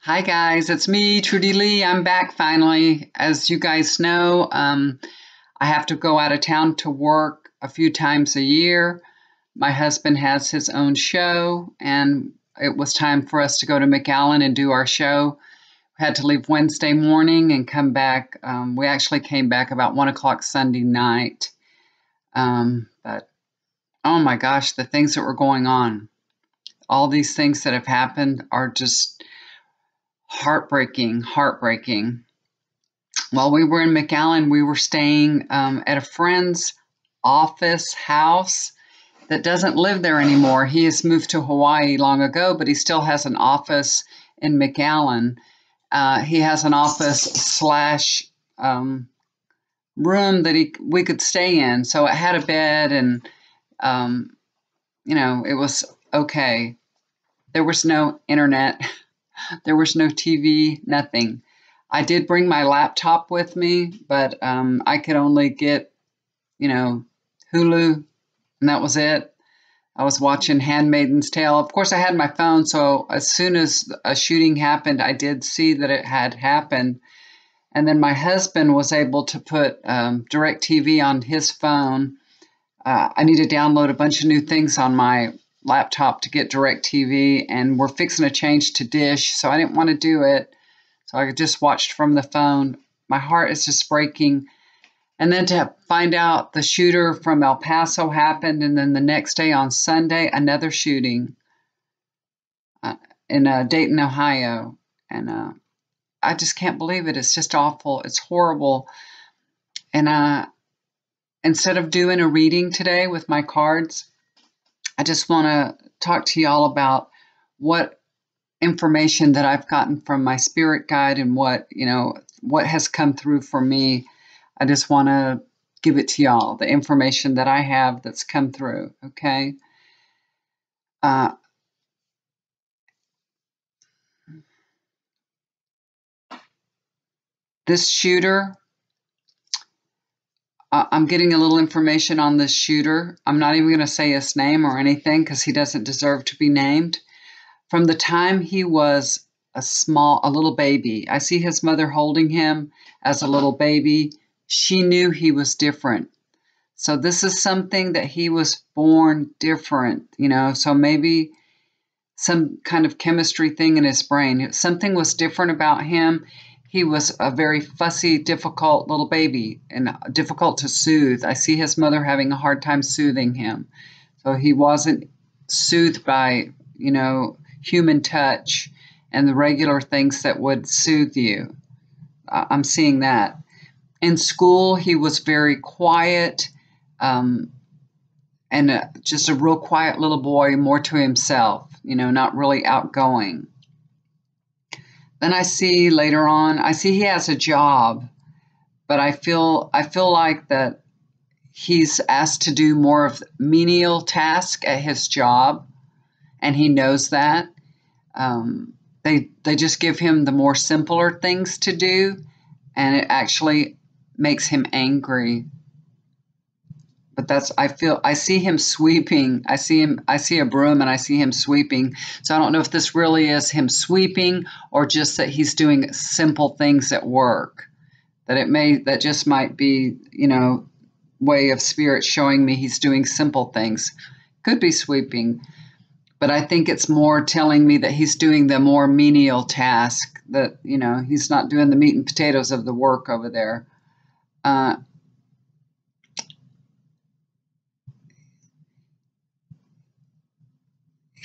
Hi guys, it's me, Trudy Lee. I'm back finally. As you guys know, I have to go out of town to work a few times a year. My husband has his own show, and it was time for us to go to McAllen and do our show. We had to leave Wednesday morning and come back. We actually came back about 1 o'clock Sunday night. But oh my gosh, the things that were going on, all these things that have happened are just heartbreaking. While we were in McAllen, we were staying at a friend's office house that doesn't live there anymore. He has moved to Hawaii long ago, but he still has an office in McAllen. He has an office slash room that we could stay in. So it had a bed and, it was okay. There was no internet. There was no TV, nothing. I did bring my laptop with me, but I could only get, Hulu, and that was it. I was watching Handmaid's Tale. Of course, I had my phone, so as soon as a shooting happened, I did see that it had happened. And then my husband was able to put DirecTV on his phone. I need to download a bunch of new things on my laptop to get DirecTV, and we're fixing to change to Dish, so I didn't want to do it. So I just watched from the phone. My heart is just breaking. And then to find out the shooter from El Paso happened, and then the next day on Sunday, another shooting in Dayton, Ohio. And I just can't believe it. It's just awful. It's horrible. And instead of doing a reading today with my cards, I just want to talk to y'all about what information that I've gotten from my spirit guide and what has come through for me. I just want to give it to y'all, the information that I have that's come through, okay? This shooter, I'm getting a little information on this shooter. I'm not even going to say his name or anything because he doesn't deserve to be named. From the time he was a little baby, I see his mother holding him as a little baby. She knew he was different. So this is something that he was born different, so maybe some kind of chemistry thing in his brain. Something was different about him. He was a very fussy, difficult little baby and difficult to soothe. I see his mother having a hard time soothing him. So he wasn't soothed by, human touch and the regular things that would soothe you. I'm seeing that. In school, he was very quiet and just a real quiet little boy, more to himself, not really outgoing. Then I see later on, he has a job, but I feel like that he's asked to do more of menial tasks at his job, and he knows that. They just give him the more simpler things to do, and it actually makes him angry. But I see him sweeping. I see a broom and I see him sweeping. So I don't know if this really is him sweeping or just that he's doing simple things at work. That just might be, way of spirit showing me he's doing simple things. Could be sweeping. But I think it's more telling me that he's doing the more menial task, that, he's not doing the meat and potatoes of the work over there.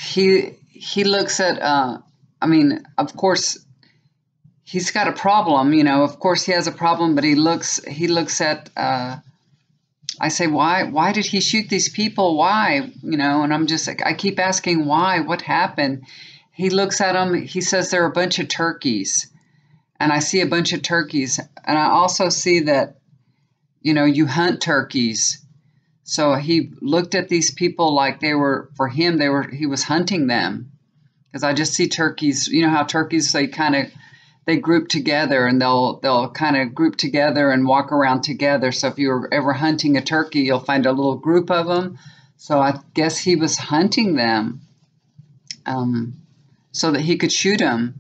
He looks at, of course, he's got a problem, of course he has a problem, but he looks at, I say, why did he shoot these people? Why? And I'm just like, I keep asking why, what happened? He looks at them, he says they're a bunch of turkeys. And I see a bunch of turkeys. And I also see that, you hunt turkeys. So he looked at these people like he was hunting them. Because I just see turkeys, how turkeys, they group together, and they'll kind of group together and walk around together. So if you're ever hunting a turkey, you'll find a little group of them. So I guess he was hunting them so that he could shoot them,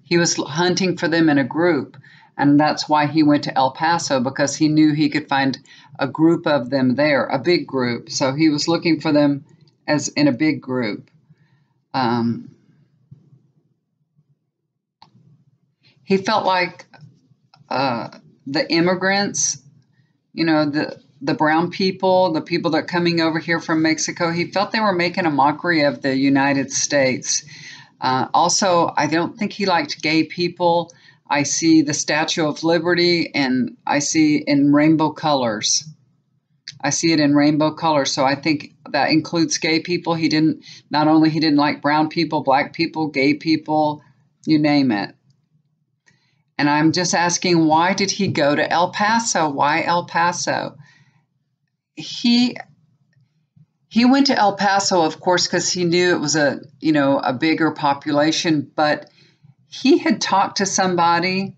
He was hunting for them in a group, and that's why he went to El Paso, because he knew he could find a group of them there, a big group. So he was looking for them as in a big group. He felt like the immigrants, the brown people, the people that are coming over here from Mexico, he felt they were making a mockery of the United States. Also, I don't think he liked gay people. I see the Statue of Liberty, and I see in rainbow colors. I see it in rainbow colors, so I think that includes gay people. He didn't like brown people, black people, gay people, you name it. And I'm just asking, why did he go to El Paso? Why El Paso? He went to El Paso, of course, because he knew it was a bigger population, but he had talked to somebody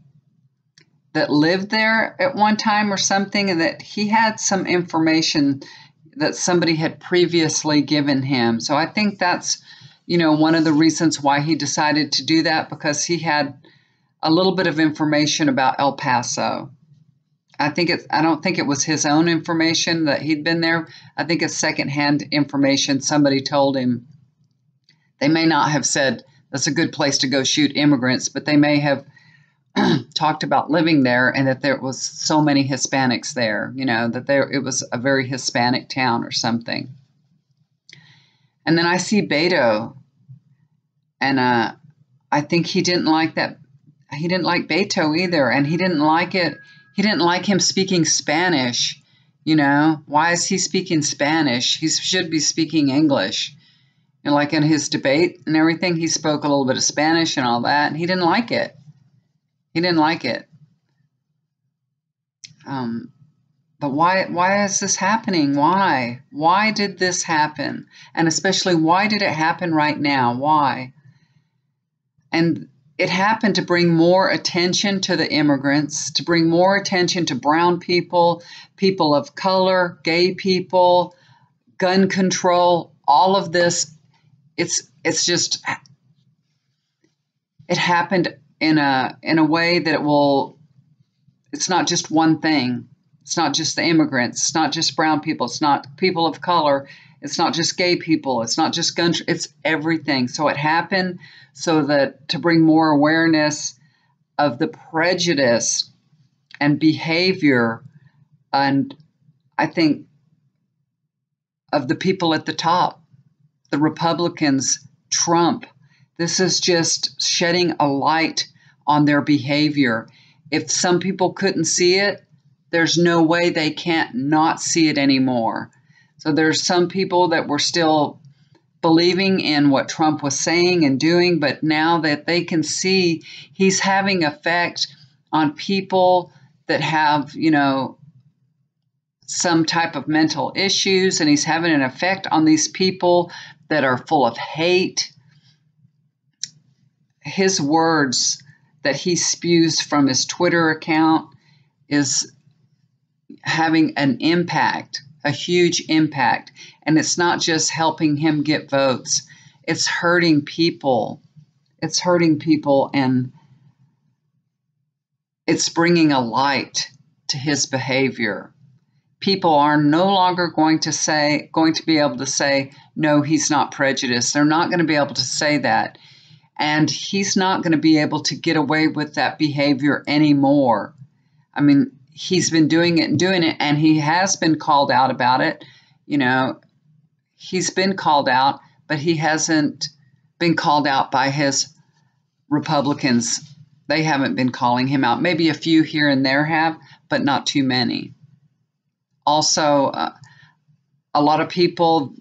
that lived there at one time or something, and that he had some information that somebody had previously given him. So I think that's, one of the reasons why he decided to do that, because he had a little bit of information about El Paso. I don't think it was his own information that he'd been there. I think it's secondhand information somebody told him. They may not have said that's a good place to go shoot immigrants, but they may have talked about living there and that there was so many Hispanics there, it was a very Hispanic town or something. And then I see Beto, and I think he didn't like that. He didn't like Beto either, and he didn't like it. He didn't like him speaking Spanish. Why is he speaking Spanish? He should be speaking English. Like in his debate and everything, he spoke a little bit of Spanish and all that, and he didn't like it. He didn't like it. But why is this happening? Why? Why did this happen? And especially, why did it happen right now? Why? And it happened to bring more attention to the immigrants, to bring more attention to brown people, people of color, gay people, gun control, all of this. It's just, it happened in a way that it's not just one thing. It's not just the immigrants. It's not just brown people. It's not people of color. It's not just gay people. It's not just it's everything. So it happened so that to bring more awareness of the prejudice and behavior, and I think of the people at the top, the Republicans, Trump. This is just shedding a light on their behavior. If some people couldn't see it, there's no way they can't not see it anymore. So there's some people that were still believing in what Trump was saying and doing, but now that they can see he's having effect on people that have, some type of mental issues, and he's having an effect on these people that are full of hate. His words that he spews from his Twitter account is having an impact, a huge impact. And it's not just helping him get votes. It's hurting people. It's hurting people, and it's bringing a light to his behavior. People are no longer going to be able to say, no, he's not prejudiced. They're not going to be able to say that. And he's not going to be able to get away with that behavior anymore. I mean, he's been doing it, and he has been called out about it. He's been called out, but he hasn't been called out by his Republicans. They haven't been calling him out. Maybe a few here and there have, but not too many. Also, a lot of people,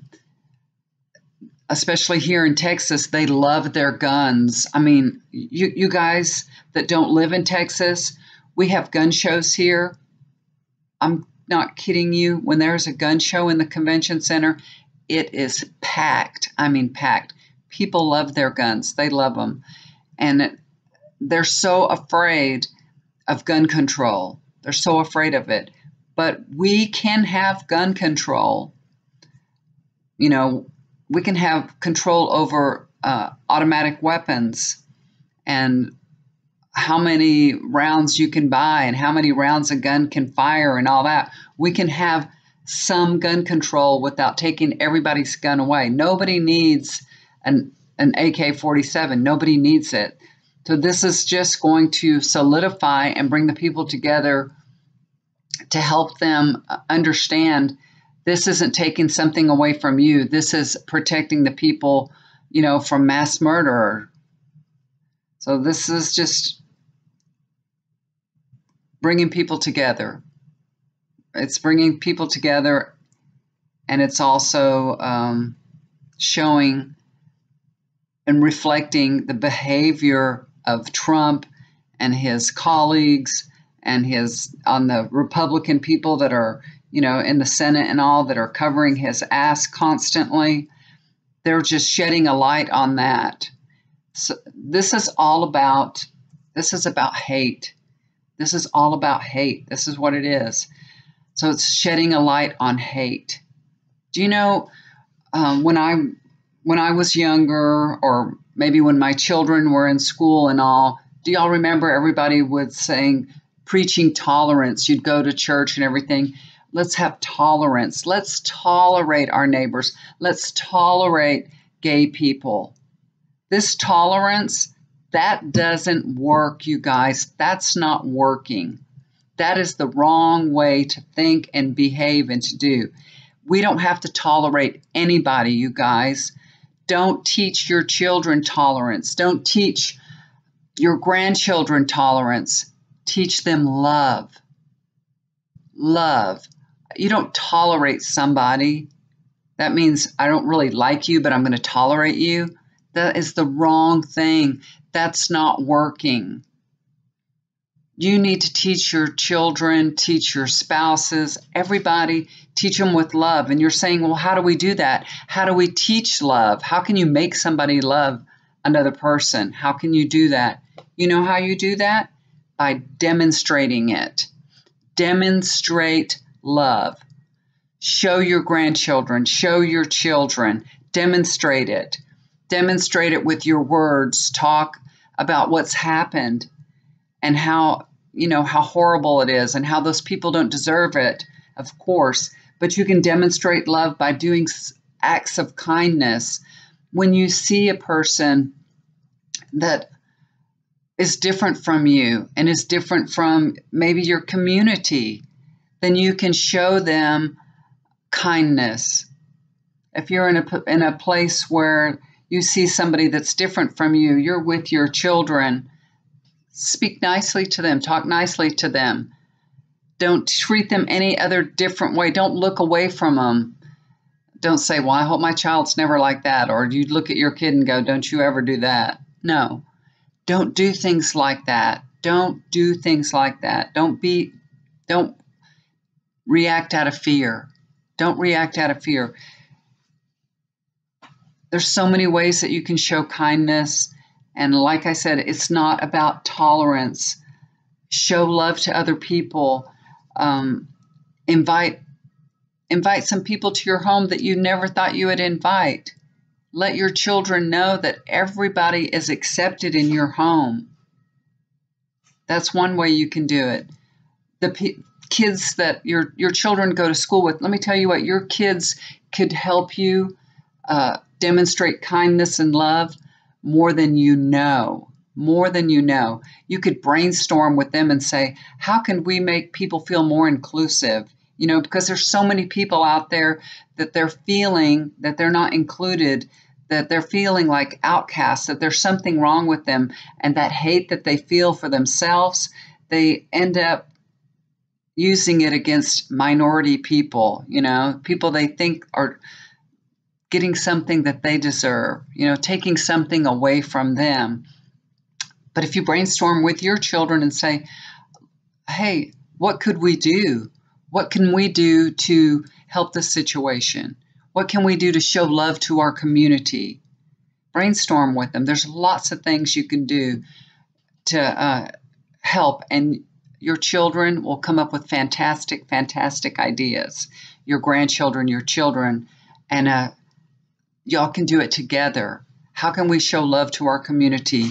especially here in Texas, they love their guns. I mean, you guys that don't live in Texas, we have gun shows here. I'm not kidding you. When there's a gun show in the convention center, it is packed. I mean, packed. People love their guns. They love them. And they're so afraid of gun control. They're so afraid of it. But we can have gun control. We can have control over automatic weapons and how many rounds you can buy and how many rounds a gun can fire and all that. We can have some gun control without taking everybody's gun away. Nobody needs an AK-47. Nobody needs it. So this is just going to solidify and bring the people together to help them understand this isn't taking something away from you. This is protecting the people, from mass murder. So this is just bringing people together. It's bringing people together, and it's also showing and reflecting the behavior of Trump and his colleagues and on the Republican people that are, in the Senate and all, that are covering his ass constantly. They're just shedding a light on that. So this is about hate. This is all about hate. This is what it is. So it's shedding a light on hate. Do you know, when I was younger, or maybe when my children were in school and all, do y'all remember everybody was saying, preaching tolerance? You'd go to church and everything. Let's have tolerance. Let's tolerate our neighbors. Let's tolerate gay people. This tolerance, that doesn't work, you guys. That's not working. That is the wrong way to think and behave and to do. We don't have to tolerate anybody, you guys. Don't teach your children tolerance. Don't teach your grandchildren tolerance. Teach them love. Love. You don't tolerate somebody. That means I don't really like you, but I'm going to tolerate you. That is the wrong thing. That's not working. You need to teach your children, teach your spouses, everybody, teach them with love. And you're saying, well, how do we do that? How do we teach love? How can you make somebody love another person? How can you do that? You know how you do that? By demonstrating it. Demonstrate love. Show your grandchildren, show your children, demonstrate it. Demonstrate it with your words. Talk about what's happened and how horrible it is and how those people don't deserve it, of course. But you can demonstrate love by doing acts of kindness. When you see a person that is different from you and is different from maybe your community, then you can show them kindness. If you're in a place where you see somebody that's different from you, you're with your children, speak nicely to them, talk nicely to them. Don't treat them any other different way. Don't look away from them. Don't say, well, I hope my child's never like that. Or you look at your kid and go, don't you ever do that. No, don't do things like that. Don't do things like that. Don't react out of fear. Don't react out of fear. There's so many ways that you can show kindness. And like I said, it's not about tolerance. Show love to other people. Invite some people to your home that you never thought you would invite. Let your children know that everybody is accepted in your home. That's one way you can do it. The kids that your children go to school with, let me tell you what, your kids could help you demonstrate kindness and love more than you know. More than you know. You could brainstorm with them and say, how can we make people feel more inclusive? Because there's so many people out there that they're feeling that they're not included, that they're feeling like outcasts, that there's something wrong with them, and that hate that they feel for themselves, they end up using it against minority people, people they think are getting something that they deserve, taking something away from them. But if you brainstorm with your children and say, hey, what could we do? What can we do to help this situation? What can we do to show love to our community? Brainstorm with them. There's lots of things you can do to help, and your children will come up with fantastic, fantastic ideas. Your grandchildren, your children, and y'all can do it together. How can we show love to our community?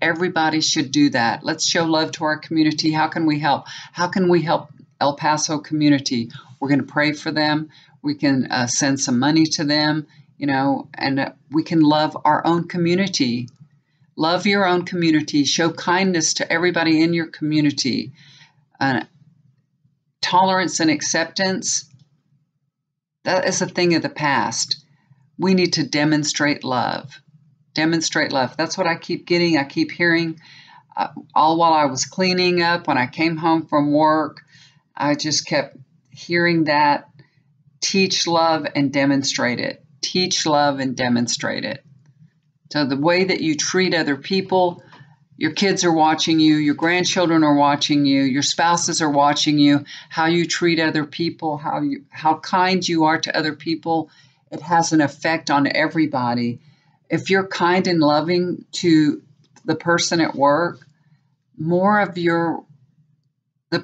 Everybody should do that. Let's show love to our community. How can we help? How can we help El Paso community? We're going to pray for them. We can send some money to them, and we can love our own community. Love your own community. Show kindness to everybody in your community. Tolerance and acceptance, that is a thing of the past. We need to demonstrate love. Demonstrate love. That's what I keep getting. I keep hearing all while I was cleaning up. When I came home from work, I just kept hearing that. Teach love and demonstrate it. Teach love and demonstrate it. So the way that you treat other people, your kids are watching you, your grandchildren are watching you, your spouses are watching you, how you treat other people, how kind you are to other people, it has an effect on everybody. If you're kind and loving to the person at work, more of the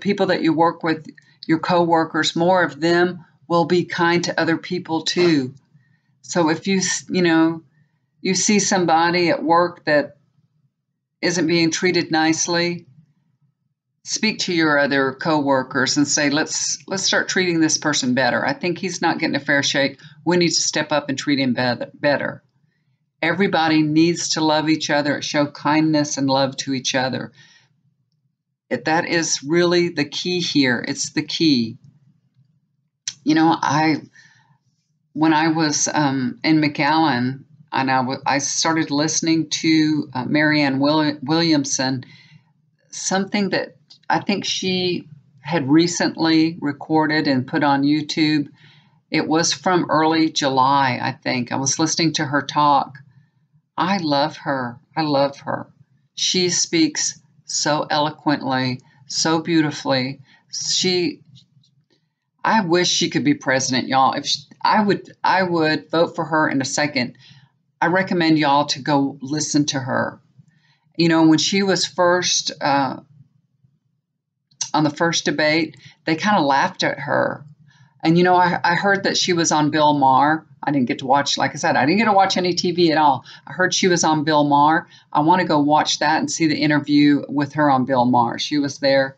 people that you work with, your coworkers, more of them will be kind to other people too. So if you see somebody at work that isn't being treated nicely, speak to your other coworkers and say, let's start treating this person better. I think he's not getting a fair shake. We need to step up and treat him better. Everybody needs to love each other, show kindness and love to each other. That is really the key here. It's the key. When I was in McAllen, and I started listening to Marianne Williamson, something that I think she had recently recorded and put on YouTube. It was from early July, I think. I was listening to her talk. I love her. I love her. She speaks so eloquently, so beautifully. I wish she could be president, y'all. I would vote for her in a second. I recommend y'all to go listen to her. When she was first on the first debate, they kind of laughed at her. And I heard that she was on Bill Maher. I didn't get to watch, like I said, I didn't get to watch any TV at all. I heard she was on Bill Maher. I want to go watch that and see the interview with her on Bill Maher. She was there.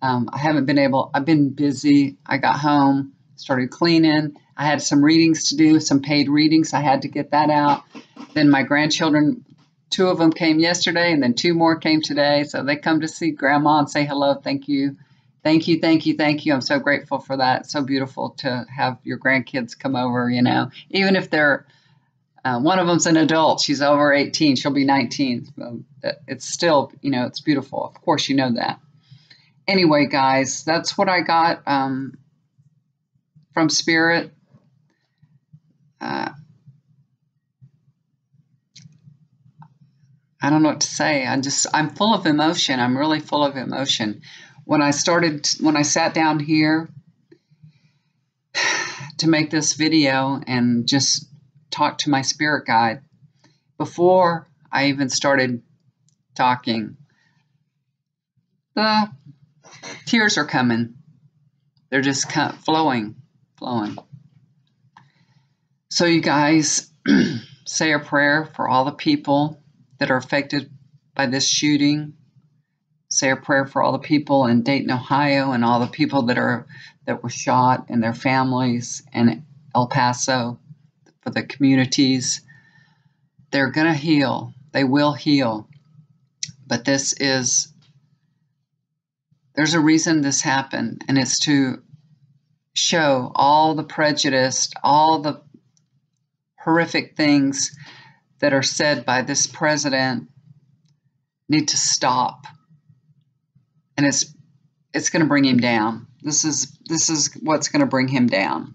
I haven't been able, I've been busy. I got home, started cleaning. I had some readings to do, some paid readings. I had to get that out. Then my grandchildren, 2 of them came yesterday, and then 2 more came today. So they come to see Grandma and say hello. Thank you. Thank you, thank you, thank you. I'm so grateful for that. It's so beautiful to have your grandkids come over, even if they're, one of them's an adult. She's over 18. She'll be 19. So it's still, it's beautiful. Of course, you know that. Anyway, guys, that's what I got from Spirit. I don't know what to say. I'm full of emotion. I'm really full of emotion. When I sat down here to make this video and just talk to my spirit guide, before I even started talking, the tears are coming. They're just flowing. So you guys say a prayer for all the people that are affected by this shooting. Say a prayer for all the people in Dayton, Ohio, and all the people that were shot and their families, and El Paso, for the communities. They're going to heal. They will heal. But there's a reason this happened, and it's to show all the prejudice, all the horrific things that are said by this president need to stop. And it's going to bring him down. This is what's going to bring him down.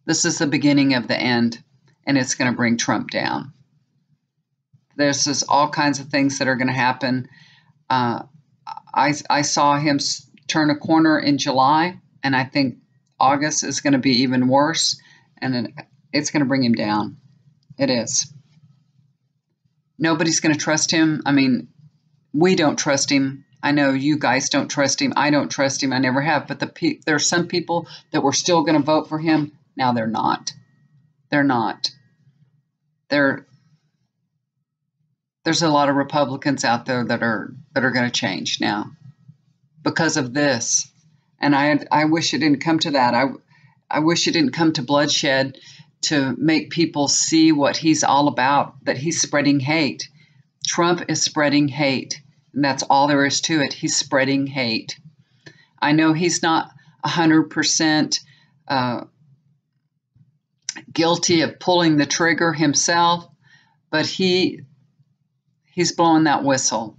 This is the beginning of the end, and it's going to bring Trump down. There's just all kinds of things that are going to happen. I saw him turn a corner in July, and I think August is going to be even worse, and it's going to bring him down. It is. Nobody's going to trust him. I mean, we don't trust him. I know you guys don't trust him. I don't trust him. I never have. But there are some people that were still going to vote for him. Now they're not. They're not. They're there's a lot of Republicans out there that are going to change now because of this. And I wish it didn't come to that. I wish it didn't come to bloodshed to make people see what he's all about, that he's spreading hate. Trump is spreading hate, and that's all there is to it. He's spreading hate. I know he's not 100% guilty of pulling the trigger himself, but he's blowing that whistle,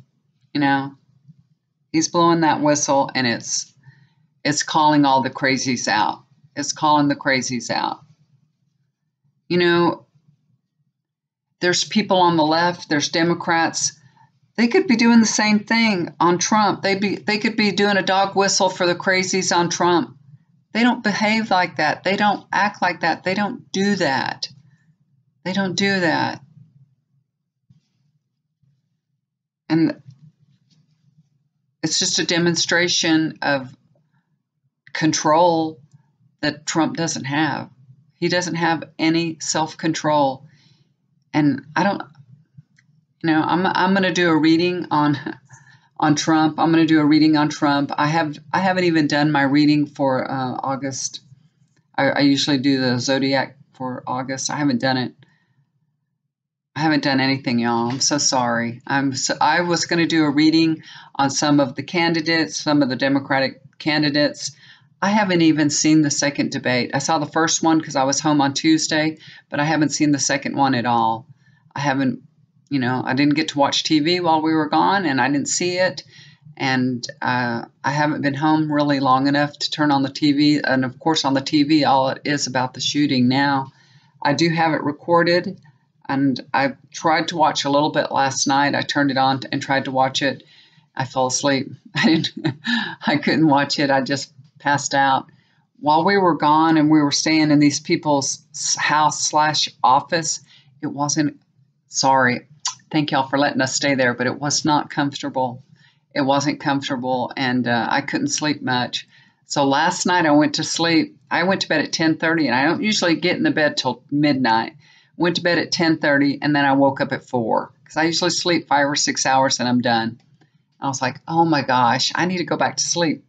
you know. He's blowing that whistle, and it's calling all the crazies out. It's calling the crazies out. You know, there's people on the left, there's Democrats. They could be doing the same thing on Trump. They could be doing a dog whistle for the crazies on Trump. They don't behave like that. They don't act like that. They don't do that. They don't do that. And it's just a demonstration of control that Trump doesn't have. He doesn't have any self-control. And I don't, you know, I'm going to do a reading on Trump. I'm going to do a reading on Trump. I haven't even done my reading for August. I usually do the zodiac for August. I haven't done it. I haven't done anything, y'all. I'm so sorry. I was going to do a reading on some of the candidates, some of the Democratic candidates. I haven't even seen the second debate. I saw the first one because I was home on Tuesday, but I haven't seen the second one at all. I haven't, you know, I didn't get to watch TV while we were gone, and I didn't see it. And I haven't been home really long enough to turn on the TV. And, of course, on the TV, all it is about the shooting now. I do have it recorded, and I tried to watch a little bit last night. I turned it on and tried to watch it. I fell asleep. I couldn't watch it. I just passed out. While we were gone and we were staying in these people's house/office, it wasn't, sorry, thank y'all for letting us stay there, but it was not comfortable. It wasn't comfortable, and I couldn't sleep much. So last night I went to sleep. I went to bed at 10:30, and I don't usually get in the bed till midnight. Went to bed at 10:30, and then I woke up at 4 because I usually sleep 5 or 6 hours and I'm done. I was like, oh my gosh, I need to go back to sleep.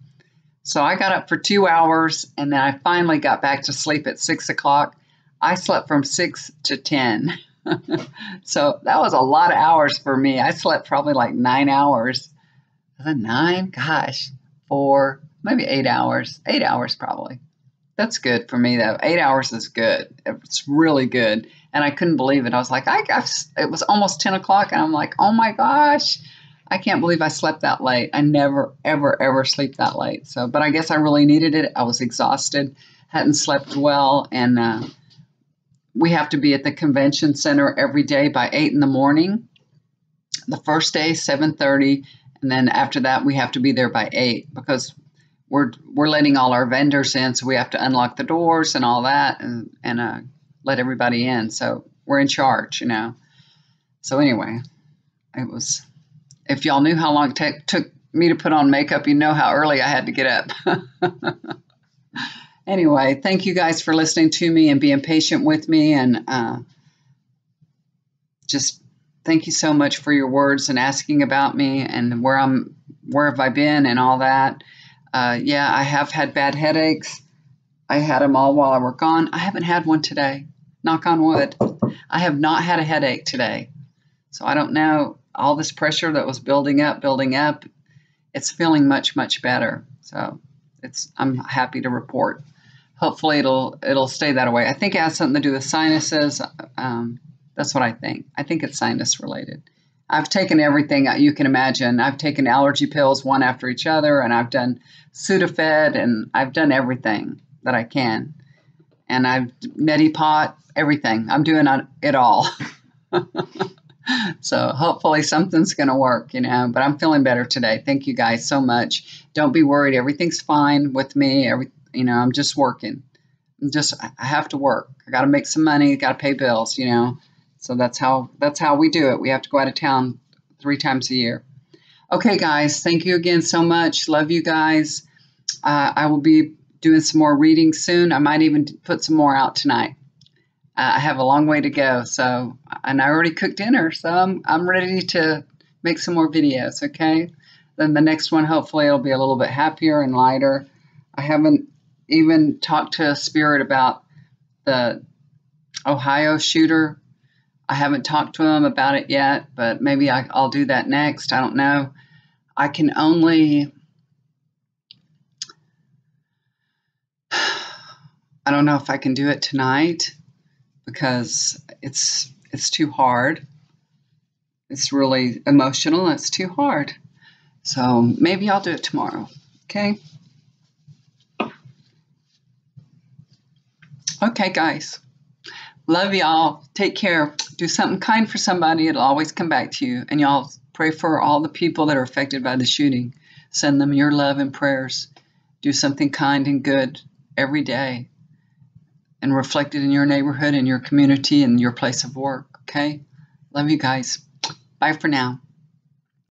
So I got up for 2 hours, and then I finally got back to sleep at 6 o'clock. I slept from 6 to 10. So that was a lot of hours for me. I slept probably like 9 hours. Was it 9? Gosh, 4, maybe 8 hours. 8 hours probably. That's good for me, though. 8 hours is good. It's really good. And I couldn't believe it. I was like, it was almost 10 o'clock, and I'm like, oh my gosh. I can't believe I slept that late. I never, ever, ever sleep that late. So, but I guess I really needed it. I was exhausted, hadn't slept well, and we have to be at the convention center every day by 8 in the morning. The first day, 7:30, and then after that, we have to be there by 8 because we're letting all our vendors in, so we have to unlock the doors and all that, and let everybody in. So we're in charge, you know. So anyway, it was. If y'all knew how long it took me to put on makeup, you know how early I had to get up. Anyway, thank you guys for listening to me and being patient with me. And just thank you so much for your words and asking about me and where have I been and all that. Yeah, I have had bad headaches. I had them all while I were gone. I haven't had one today. Knock on wood. I have not had a headache today. So I don't know. All this pressure that was building up, it's feeling much, much better. So I'm happy to report. Hopefully it'll stay that way. I think it has something to do with sinuses. That's what I think. I think it's sinus related. I've taken everything you can imagine. I've taken allergy pills one after each other, and I've done Sudafed, and I've done everything that I can. And I've neti pot, everything. I'm doing it all. So hopefully something's going to work, you know, but I'm feeling better today. Thank you guys so much. Don't be worried. Everything's fine with me. I'm just working. I have to work. I got to make some money. Got to pay bills, you know. So that's how we do it. We have to go out of town 3 times a year. Okay, guys. Thank you again so much. Love you guys. I will be doing some more readings soon. I might even put some more out tonight. I have a long way to go. So, and I already cooked dinner, so I'm ready to make some more videos. Okay. Then the next one, hopefully, it'll be a little bit happier and lighter. I haven't even talked to Spirit about the Ohio shooter. I haven't talked to him about it yet, but maybe I'll do that next. I don't know. I can only, I don't know if I can do it tonight because it's too hard. It's really emotional. It's too hard. So maybe I'll do it tomorrow. Okay. Okay, guys. Love y'all. Take care. Do something kind for somebody. It'll always come back to you. And y'all pray for all the people that are affected by the shooting. Send them your love and prayers. Do something kind and good every day. And reflect it in your neighborhood, in your community, and your place of work. Okay? Love you guys. Bye for now.